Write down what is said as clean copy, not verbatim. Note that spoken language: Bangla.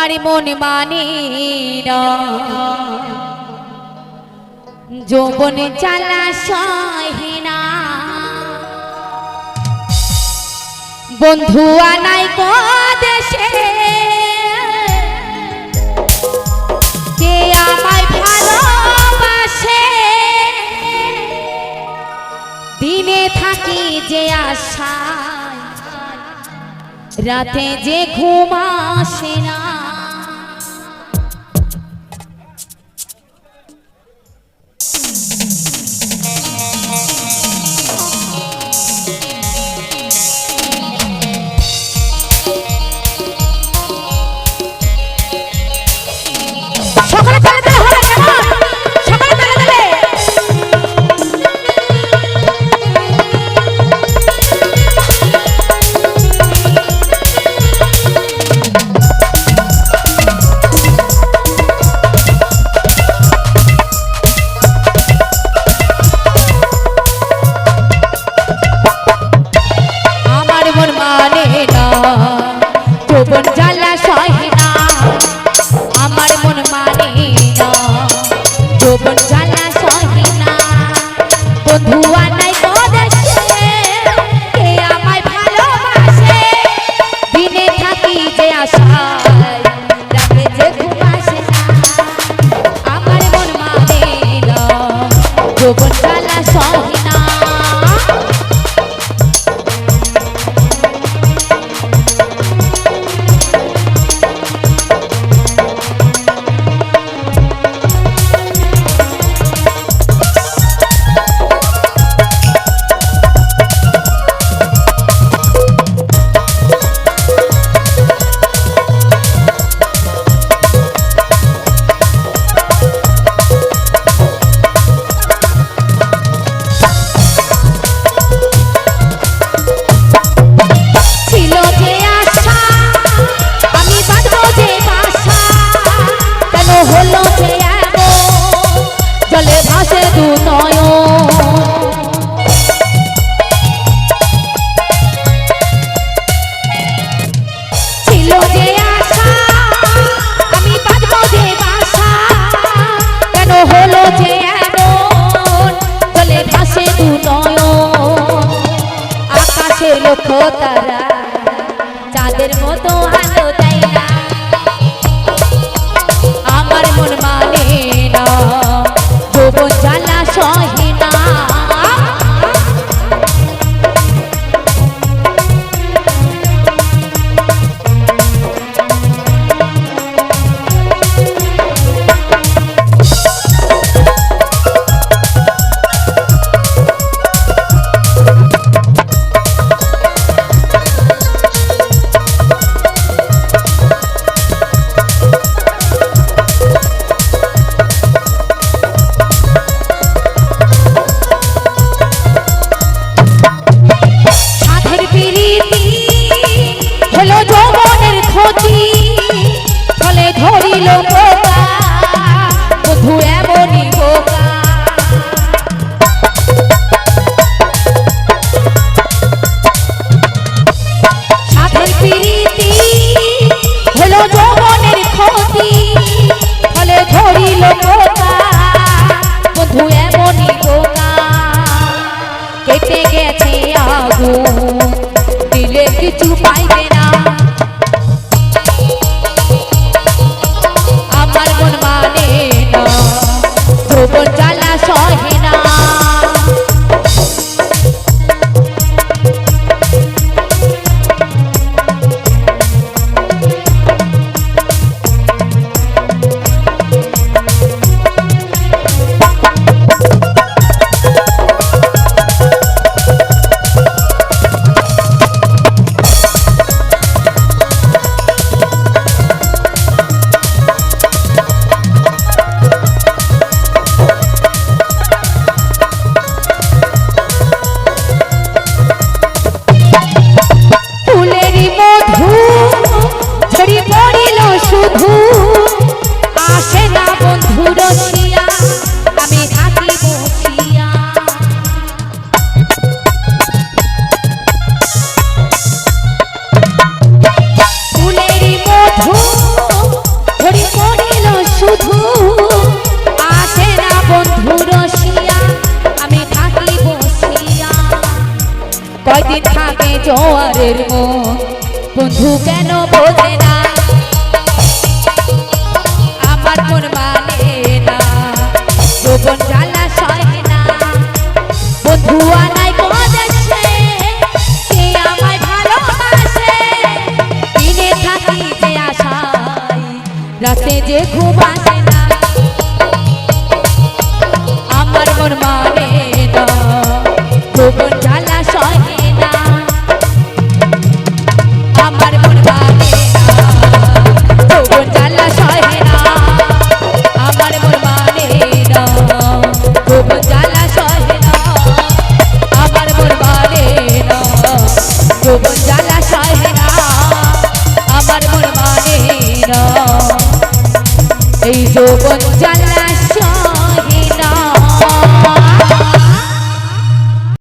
আমার মন মানে না যৌবন জ্বালা সহে না বন্ধু আনাই কো দেশে কে আমায় ভালোবাসে দিনে থাকি যে আশায় রাতে যে ঘুম আসে না যৌবন জ্বালা সহে না আমার মন মানে না যৌবন জ্বালা সহে না বন্ধু আনাই কো দেশে কে আমায় ভালোবাসে দিনে থাকি যে আশায় রাতে যে ঘুম আসে না আমার মন মানে না যৌবন জ্বালা সহে না লক্ষ্য তারা চাঁদের মতো আলো দেয় না আমার মন মানে না যৌবন জ্বালা সহে না কেটে গেছে আগুন দিলে কিছু পাইবে না আমার মন মানে না যৌবন জ্বালা সহে না ফুলেরই মধু কয়দিন থাকে জোয়ারের মন বন্ধু কেন বোঝে না আমার মন মানে না যৌবন জ্বালা সহে না বন্ধু আনাই কদেছে কে আমায় ভালোবাসে দিনে থাকি যে আশায় রাতে যে ঘুম আসে না আমার মন মানে না যৌবন জ্বালা সহে না আমার মন মানে না যৌবন জ্বালা সহে না আমার মন মানে না যৌবন জ্বালা সহে না আমার মন মানে না যৌবন জ্বালা সহে না আমার মন মানে না এই যৌবন জ্বালা